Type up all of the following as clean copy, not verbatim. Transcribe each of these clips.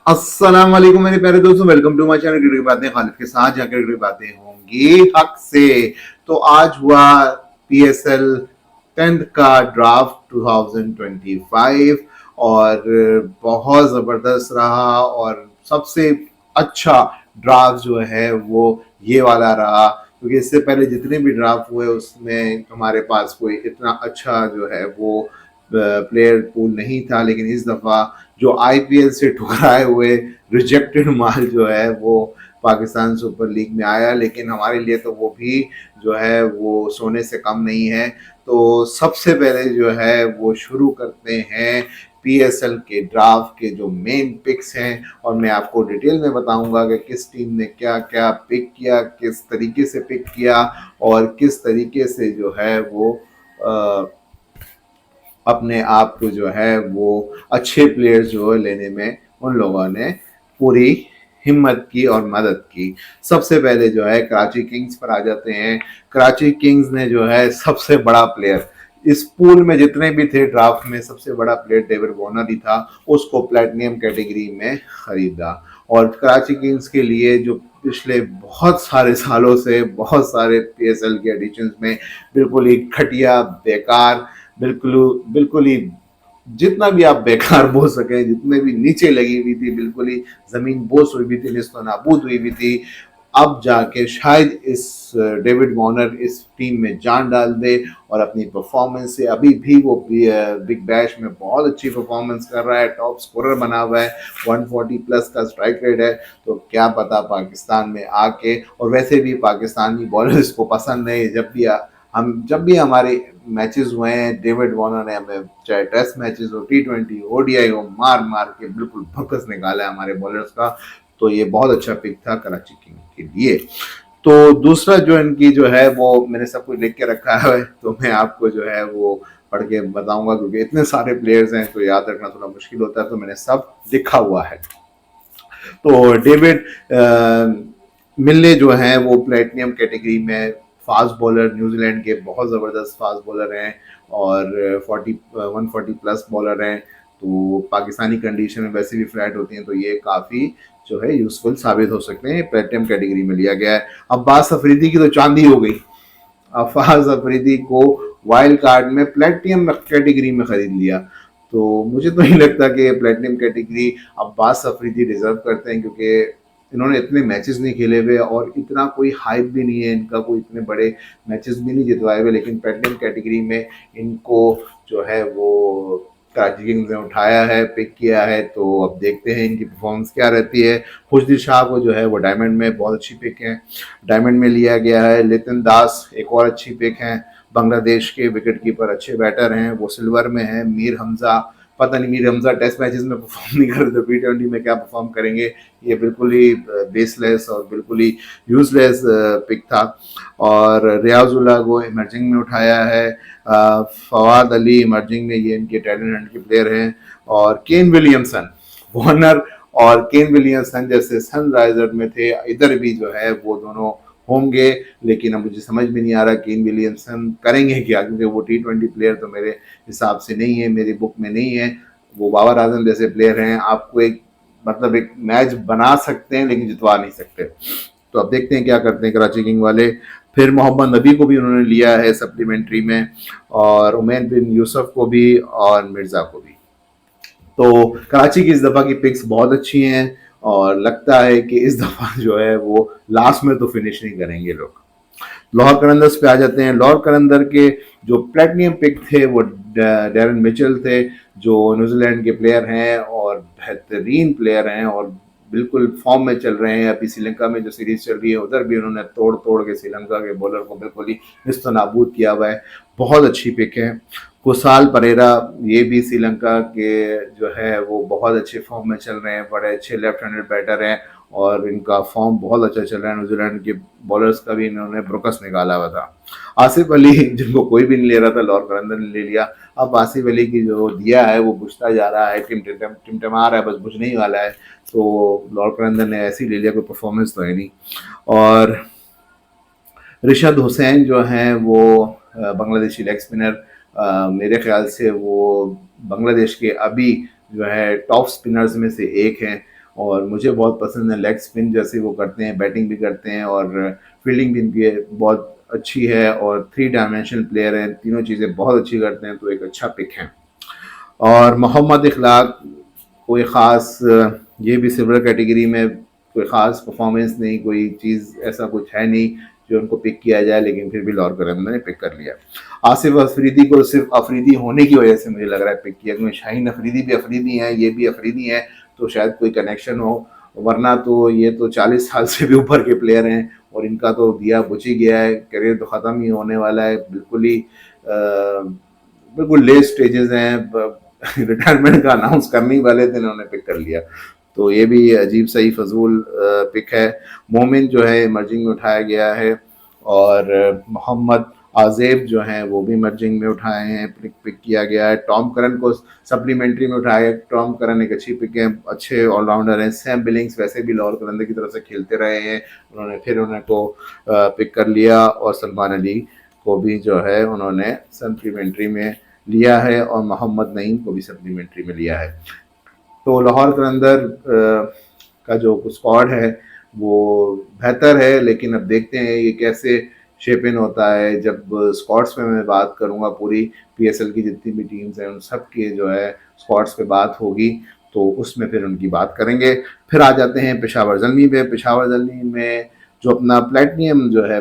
अस्सलाम वालेकुम मेरे प्यारे दोस्तों, welcome to my channel cricket बातें खालिद के साथ, जहाँ क्रिकेट बातें होंगी हक से। तो आज हुआ पीएसएल 10th का ड्राफ्ट 2025 और बहुत ज़बरदस्त रहा। और सबसे अच्छा ड्राफ्ट जो है वो ये वाला रहा, क्योंकि इससे पहले जितने भी ड्राफ्ट हुए उसमें हमारे पास कोई इतना अच्छा जो है वो प्लेयर पूल नहीं था। लेकिन इस दफ़ा जो आईपीएल से ठुकराए हुए रिजेक्टेड माल जो है वो पाकिस्तान सुपर लीग में आया, लेकिन हमारे लिए तो वो भी जो है वो सोने से कम नहीं है। तो सबसे पहले जो है वो शुरू करते हैं पीएसएल के ड्राफ्ट के जो मेन पिक्स हैं, और मैं आपको डिटेल में बताऊंगा कि किस टीम ने क्या क्या पिक किया, किस तरीके से पिक किया और किस तरीके से जो है वो अपने आप को जो है वो अच्छे प्लेयर्स जो है लेने में उन लोगों ने पूरी हिम्मत की और मदद की। सबसे पहले जो है कराची किंग्स पर आ जाते हैं। कराची किंग्स ने जो है सबसे बड़ा प्लेयर इस पूल में जितने भी थे ड्राफ्ट में, सबसे बड़ा प्लेयर डेविड वार्नर ही था, उसको प्लेटिनियम कैटेगरी में खरीदा। और कराची किंग्स के लिए जो पिछले बहुत सारे सालों से बहुत सारे पीएसएल के एडिशंस में बिल्कुल ही घटिया, बेकार, बिल्कुल बिल्कुल ही जितना भी आप बेकार बोल सके, जितने भी नीचे लगी हुई थी, बिल्कुल ही जमीन बोस हुई भी थी, निस्तो नाबूद हुई भी थी, अब जाके शायद इस डेविड वार्नर इस टीम में जान डाल दे और अपनी परफॉर्मेंस से अभी भी वो बिग बैश में बहुत अच्छी परफॉर्मेंस कर रहा है, टॉप स्कोरर बना हुआ है, 140 प्लस का स्ट्राइक रेट है। तो क्या पता पाकिस्तान में आके, और वैसे भी पाकिस्तानी बॉलर्स को पसंद है, जब भी हमारे मैचेस हुए हैं डेविड वार्नर ने हमें, चाहे टेस्ट मैचेस हो, टी20 ओडीआई हो, मार मार के बिल्कुल भकस निकाला है हमारे बॉलर्स का। तो ये बहुत अच्छा पिक था कराची किंग के लिए। तो दूसरा जो इनकी जो है वो मैंने सब कुछ लिख के रखा है, तो मैं आपको जो है वो पढ़ के बताऊंगा, क्योंकि इतने सारे प्लेयर्स हैं तो याद रखना थोड़ा मुश्किल होता है, तो मैंने सब लिखा हुआ है। तो डेविड मिल्ले जो हैं वो प्लेटिनियम कैटेगरी में फास्ट बॉलर, न्यूजीलैंड के बहुत ज़बरदस्त फास्ट बॉलर हैं और 140 प्लस बॉलर हैं। तो पाकिस्तानी कंडीशन में वैसे भी फ्लैट होती हैं, तो ये काफ़ी जो है यूजफुल साबित हो सकते हैं। प्लेटिनियम कैटेगरी में लिया गया है। अब्बास अफरीदी की तो चांदी हो गई। अब्बास अफरीदी को वाइल्ड कार्ड में प्लेटिनियम कैटेगरी में खरीद लिया। तो मुझे तो नहीं लगता कि platinum category Abbas Afridi deserve करते हैं, क्योंकि इन्होंने इतने मैचेस नहीं खेले हुए और इतना कोई हाइप भी नहीं है इनका, कोई इतने बड़े मैचेस भी नहीं जितवाए हुए, लेकिन प्लेटिनियम कैटेगरी में इनको जो है वो कराची किंग्स ने उठाया है, पिक किया है। तो अब देखते हैं इनकी परफॉर्मेंस क्या रहती है। खुशदिल शाह को जो है वो डायमंड में बहुत अच्छी पिक है, डायमंड में लिया गया है। लितिन दास एक और अच्छी पिक है, बांग्लादेश के विकेट कीपर, अच्छे बैटर हैं, वो सिल्वर में है। मीर हमजा, पता नहीं मीर हमजा टेस्ट मैचेस में परफॉर्म नहीं कर रहे, तो टी20 में क्या परफॉर्म करेंगे। ये बिल्कुल ही बेसलेस और बिल्कुल ही यूजलेस पिक था। और रियाजुल्लाह को इमर्जिंग में उठाया है। फवाद अली इमर्जिंग में, ये इनके टैलेंट हंट के प्लेयर हैं। और केन विलियमसन, वार्नर और केन विलियमसन जैसे सनराइजर में थे, इधर भी जो है वो दोनों होंगे। लेकिन अब मुझे समझ में नहीं आ रहा केन विलियमसन करेंगे क्या, क्योंकि वो टी20 प्लेयर तो मेरे हिसाब से नहीं है, मेरी बुक में नहीं है। वो बाबर आजम जैसे प्लेयर हैं, आपको एक मतलब एक मैच बना सकते हैं लेकिन जितवा नहीं सकते। तो अब देखते हैं क्या करते हैं कराची किंग वाले। फिर मोहम्मद नबी को भी उन्होंने लिया है सप्लीमेंट्री में, और उमैन बिन यूसुफ को भी और मिर्जा को भी। तो कराची की इस दफ़ा की पिक्स बहुत अच्छी हैं और लगता है कि इस दफ़ा जो है वो लास्ट में तो फिनिश नहीं करेंगे लोग। लाहौर कलंदर्स पे आ जाते हैं। लाहौर कलंदर के जो प्लेटिनियम पिक थे वो डैरन मिचेल थे, जो न्यूजीलैंड के प्लेयर हैं और बेहतरीन प्लेयर हैं और बिल्कुल फॉर्म में चल रहे हैं। अभी श्रीलंका में जो सीरीज चल रही है उधर भी उन्होंने तोड़ तोड़ के श्रीलंका के बॉलर को बिल्कुल ही निस्तो नाबूद किया हुआ है। बहुत अच्छी पिक है। कुसाल परेरा, ये भी श्रीलंका के जो है वो बहुत अच्छे फॉर्म में चल रहे हैं, बड़े अच्छे लेफ्ट हैंडेड बैटर हैं और इनका फॉर्म बहुत अच्छा चल रहा है। न्यूजीलैंड के बॉलर्स का भी इन्होंने ब्रोकस निकाला हुआ था। आसिफ अली, जिनको कोई भी नहीं ले रहा था, लाहौर कलंदर ने ले लिया। अब आसिफ अली की जो दिया है वो बुझता जा रहा है, टिमटिमा रहा है, बस बुझने ही वाला है। तो लाहौर कलंदर ने ऐसे ही ले लिया, कोई परफॉर्मेंस तो है नहीं। और रिशद हुसैन जो हैं वो बांग्लादेशी लेग स्पिनर, मेरे ख्याल से वो बांग्लादेश के अभी जो है टॉप स्पिनर्स में से एक हैं और मुझे बहुत पसंद है। लेग स्पिन जैसे वो करते हैं, बैटिंग भी करते हैं और फील्डिंग भी इनकी बहुत अच्छी है और 3 डायमेंशनल प्लेयर हैं, तीनों चीज़ें बहुत अच्छी करते हैं, तो एक अच्छा पिक है। और मोहम्मद इखलाक कोई ख़ास ये भी सिल्वर कैटेगरी में कोई ख़ास परफॉर्मेंस नहीं, कोई चीज़ ऐसा कुछ है नहीं जो उनको पिक किया जाए, लेकिन फिर भी लॉर्कर अहमद ने पिक कर लिया। आसिफ अफरीदी को सिर्फ अफरीदी होने की वजह से मुझे लग रहा है पिक किया, क्योंकि शाहीन अफरीदी भी अफरीदी हैं, ये भी अफरीदी हैं, तो शायद कोई कनेक्शन हो, वरना तो ये तो 40 साल से भी ऊपर के प्लेयर हैं और इनका तो दिया बुझ ही गया है, करियर तो ख़त्म ही होने वाला है, बिल्कुल लेट स्टेजेस हैं, रिटायरमेंट का अनाउंस करने ही वाले थे, इन्होंने पिक कर लिया, तो ये भी अजीब सही फजूल पिक है। मोमिन जो है इमर्जिंग में उठाया गया है और मोहम्मद आजेब जो हैं वो भी इमर्जिंग में उठाए हैं, पिक किया गया है। टॉम करन को सप्लीमेंट्री में उठाया गया, टॉम करन एक अच्छी पिक है, अच्छे ऑलराउंडर हैं। सैम बिलिंग्स वैसे भी लाहौर कलंदर की तरफ से खेलते रहे हैं, उन्होंने फिर उनको पिक कर लिया और सलमान अली को भी जो है उन्होंने सप्लीमेंट्री में लिया है और मोहम्मद नईम को भी सप्लीमेंट्री में लिया है। तो लाहौर कलंदर का जो स्क्वाड है वो बेहतर है, लेकिन अब देखते हैं ये कैसे शेप इन होता है। जब स्क्वाड्स में मैं बात करूंगा, पूरी पीएसएल की जितनी भी टीम्स हैं उन सब के जो है स्क्वाड्स पे बात होगी, तो उसमें फिर उनकी बात करेंगे। फिर आ जाते हैं पेशावर ज़ल्मी पे। पेशावर ज़ल्मी में जो अपना प्लेटिनियम जो है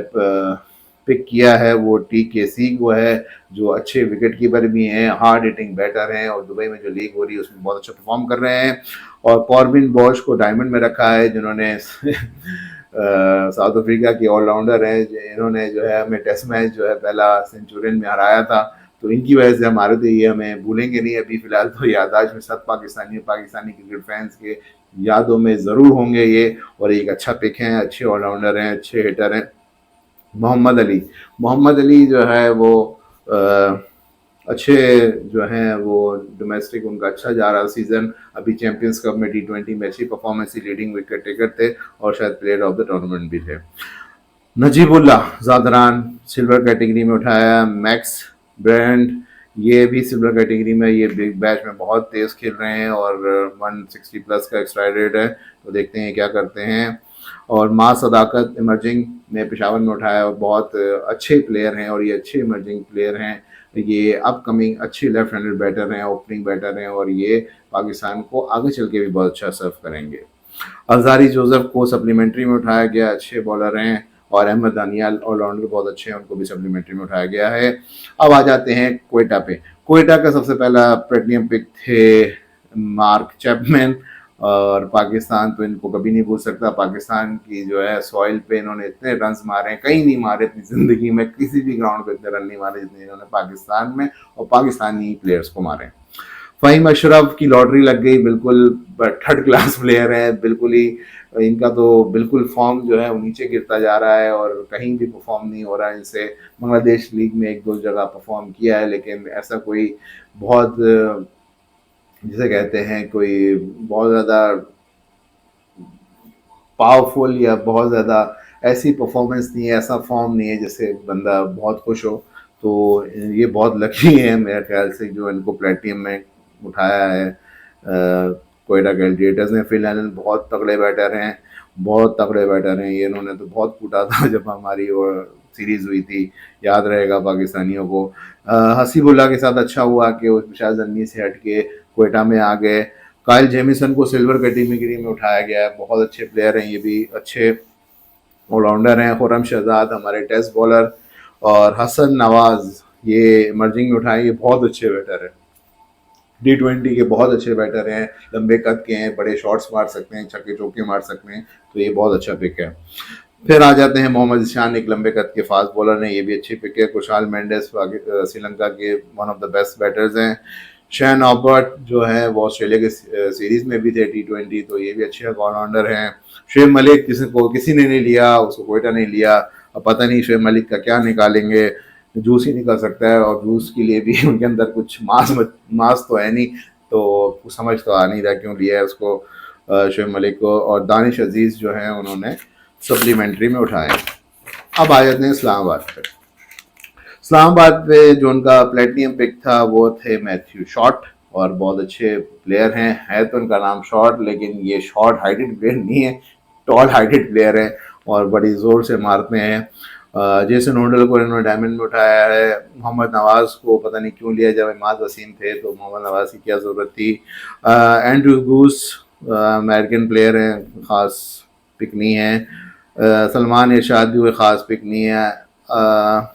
पिक किया है वो TKC को है, जो अच्छे विकेट कीपर भी हैं, हार्ड हिटिंग बैटर हैं और दुबई में जो लीग हो रही है उसमें बहुत अच्छा परफॉर्म कर रहे हैं। और कॉर्बिन बॉश को डायमंड में रखा है, जिन्होंने साउथ अफ्रीका के ऑलराउंडर हैं, इन्होंने जो है हमें टेस्ट मैच जो है पहला सेंचुरियन में हराया था, तो इनकी वजह से हमारे तो ये हमें भूलेंगे नहीं, अभी फिलहाल तो याददाश्त में सब पाकिस्तानी क्रिकेट फैंस के यादों में ज़रूर होंगे ये, और एक अच्छा पिक हैं, अच्छे ऑलराउंडर हैं, अच्छे हिटर हैं। मोहम्मद अली जो है वो अच्छे जो हैं वो डोमेस्टिक उनका अच्छा जा रहा सीज़न, अभी चैंपियंस कप में T20 में अच्छी परफॉर्मेंस थी, लीडिंग विकेट टेकर थे और शायद प्लेयर ऑफ द टूर्नामेंट भी थे। नजीबुल्लाह ज़ादरान सिल्वर कैटेगरी में उठाया। मैक्स ब्रांड ये भी सिल्वर कैटेगरी में, ये बिग बैच में बहुत तेज़ खेल रहे हैं और 160 प्लस का एक्स्ट्रा रेट है, तो देखते हैं क्या करते हैं। और माँ सदाकत इमर्जिंग में पेशावर में उठाया और बहुत अच्छे प्लेयर हैं और ये अच्छे इमर्जिंग प्लेयर हैं, ये अपकमिंग अच्छे लेफ्ट हैंडेड बैटर हैं, ओपनिंग बैटर हैं और ये पाकिस्तान को आगे चल के भी बहुत अच्छा सर्व करेंगे। अज़ारी जोसेफ को सप्लीमेंट्री में उठाया गया, अच्छे बॉलर हैं। और अहमद दानियाल ऑलराउंडर बहुत अच्छे हैं, उनको भी सप्लीमेंट्री में उठाया गया है। अब आ जाते हैं क्वेटा पे। क्वेटा का सबसे पहला प्लेटिनियम पिक थे मार्क चैपमैन, और पाकिस्तान तो इनको कभी नहीं भूल सकता। पाकिस्तान की जो है सॉइल पे इन्होंने इतने रन्स मारे हैं, कहीं नहीं मारे अपनी ज़िंदगी में, किसी भी ग्राउंड पे इतने रन नहीं मारे जितने इन्होंने पाकिस्तान में और पाकिस्तानी प्लेयर्स को मारे। फ़हीम अशरफ की लॉटरी लग गई, बिल्कुल थर्ड क्लास प्लेयर है, बिल्कुल ही इनका तो बिल्कुल फॉर्म जो है वो नीचे गिरता जा रहा है और कहीं भी परफॉर्म नहीं हो रहा है इनसे। बांग्लादेश लीग में 1-2 जगह परफॉर्म किया है, लेकिन ऐसा कोई बहुत जिसे कहते हैं कोई बहुत ज़्यादा पावरफुल या बहुत ज़्यादा ऐसी परफॉर्मेंस नहीं है, ऐसा फॉर्म नहीं है जिससे बंदा बहुत खुश हो। तो ये बहुत लकी है मेरे ख्याल से जो इनको प्लेटिनियम में उठाया है कोयटा ग्लैडिएटर्स ने। फिल एलन बहुत तगड़े बैटर हैं, बहुत तगड़े बैटर हैं, ये इन्होंने तो बहुत कूटा था जब हमारी वो सीरीज़ हुई थी, याद रहेगा पाकिस्तानियों को। हसीबुल्ला के साथ अच्छा हुआ कि वो पेशावर ज़ल्मी से हट के कोयटा में आ गए। काइल जेमिसन को सिल्वर कैटेगरी में उठाया गया है, बहुत अच्छे प्लेयर हैं, ये भी अच्छे ऑलराउंडर हैं। खुरम शहजाद हमारे टेस्ट बॉलर और हसन नवाज ये इमर्जिंग में उठाए, ये बहुत अच्छे बैटर हैं, T20 के बहुत अच्छे बैटर हैं, लंबे कद के हैं, बड़े शॉट्स मार सकते हैं, छक्के चौके मार सकते हैं, तो ये बहुत अच्छा पिक है। फिर आ जाते हैं मोहम्मद ईशान, एक लंबे कद के फास्ट बॉलर हैं, ये भी अच्छी पिक है। कुशाल मेंडेस श्रीलंका के one of the best batters हैं। शैन ऑबर्ट जो है वो ऑस्ट्रेलिया के सीरीज में भी थे T20, तो ये भी अच्छे ऑलराउंडर हैं। शुएब मलिक किसी ने नहीं लिया, उसको कोयटा नहीं लिया, अब पता नहीं शुएब मलिक का क्या निकालेंगे, जूस ही निकल सकता है और जूस के लिए भी उनके अंदर कुछ मास तो है नहीं, तो कुछ समझ तो आ नहीं रहा क्यों लिया है उसको शुएब मलिक को। और दानिश अजीज़ जो है उन्होंने सप्लीमेंट्री में उठाए। अब आ जाते हैं इस्लामाबाद पे। इस्लामाबाद पे जो उनका प्लेटिनियम पिक था वो थे मैथ्यू शॉट और बहुत अच्छे प्लेयर हैं। है तो उनका नाम शॉर्ट, लेकिन ये शॉर्ट हाइटेड प्लेयर नहीं है, टॉल हाइटेड प्लेयर है और बड़ी ज़ोर से मारते हैं। जेसन होल्डर को इन्होंने डायमंड में उठाया है। मोहम्मद नवाज को पता नहीं क्यों लिया, जब इमाद वसीम थे तो मोहम्मद नवाज की क्या ज़रूरत थी। एंड्रू गूस अमेरिकन प्लेयर हैं, ख़ास पिक नहीं है। सलमान इरशाद भी कोई ख़ास पिक नहीं है।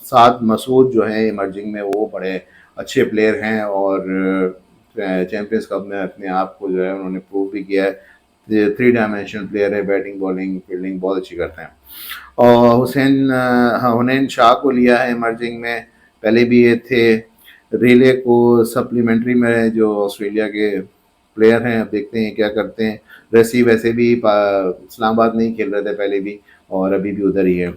साद मसूद जो है इमर्जिंग में, वो बड़े अच्छे प्लेयर हैं और चैम्पियंस कप में अपने आप को जो है उन्होंने प्रूव भी किया है। 3 डायमेंशनल प्लेयर है, बैटिंग बॉलिंग फील्डिंग बहुत अच्छी करते हैं। और हुनैन शाह को लिया है इमर्जिंग में, पहले भी ये थे। रिले को सप्लीमेंट्री में, जो ऑस्ट्रेलिया के प्लेयर हैं, अब देखते हैं क्या करते हैं। रसी वैसे भी इस्लामाबाद में ही खेल रहे थे पहले भी और अभी भी उधर ही है।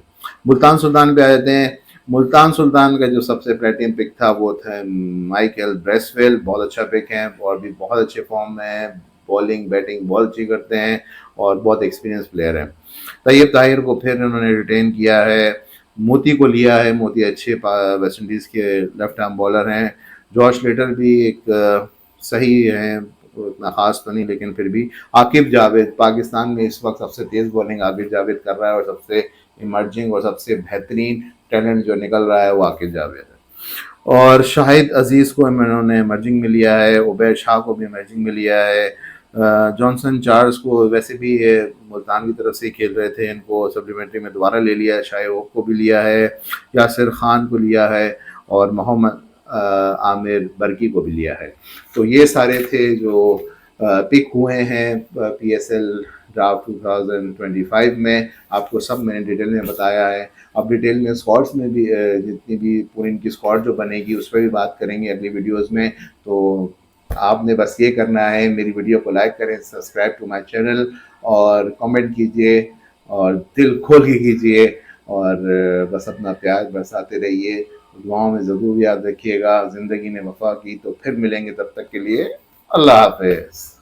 मुल्तान सुल्तान पे आ जाते हैं। मुल्तान सुल्तान का जो सबसे प्लेटिनम पिक था वो था माइकल ब्रेसवेल, बहुत अच्छा पिक है और भी बहुत अच्छे फॉर्म में है। बॉलिंग बैटिंग बहुत अच्छी करते हैं और बहुत एक्सपीरियंस प्लेयर हैं। तैयब ताहिर को फिर उन्होंने रिटेन किया है। मोती को लिया है, मोती अच्छे वेस्ट इंडीज़ के लेफ्ट आर्म बॉलर हैं। जॉश लेटर भी एक सही है, उतना ख़ास तो नहीं लेकिन फिर भी। आकिब जावेद, पाकिस्तान में इस वक्त सबसे तेज़ बॉलिंग आकिब जावेद कर रहा है और सबसे इमर्जिंग और सबसे बेहतरीन टैलेंट जो निकल रहा है वो आकिब जावेद है। और शाहिद अजीज़ को इन्होंने इमर्जिंग में लिया है। उबैद शाह को भी इमर्जिंग में लिया है। जॉनसन चार्ल्स को वैसे भी ये मुल्तान की तरफ से खेल रहे थे, इनको सप्लीमेंट्री में दोबारा ले लिया है। शाहिद ओक को भी लिया है, यासिर खान को लिया है और मोहम्मद आमिर बरकी को भी लिया है। तो ये सारे थे जो पिक हुए हैं PSL ड्राफ्ट 2025 में। आपको सब मैंने डिटेल में बताया है। अब डिटेल में स्क्वाड्स में भी जितनी भी पूरी इनकी स्क्वाड जो बनेगी उस पर भी बात करेंगे अगली वीडियोज़ में। तो आपने बस ये करना है, मेरी वीडियो को लाइक करें, सब्सक्राइब टू माय चैनल और कमेंट कीजिए और दिल खोल के कीजिए और बस अपना प्यार बरसाते रहिए। दुआओं में ज़रूर याद रखिएगा। ज़िंदगी ने वफा की, तो फिर मिलेंगे, तब तक के लिए अल्लाह हाफ़िज़।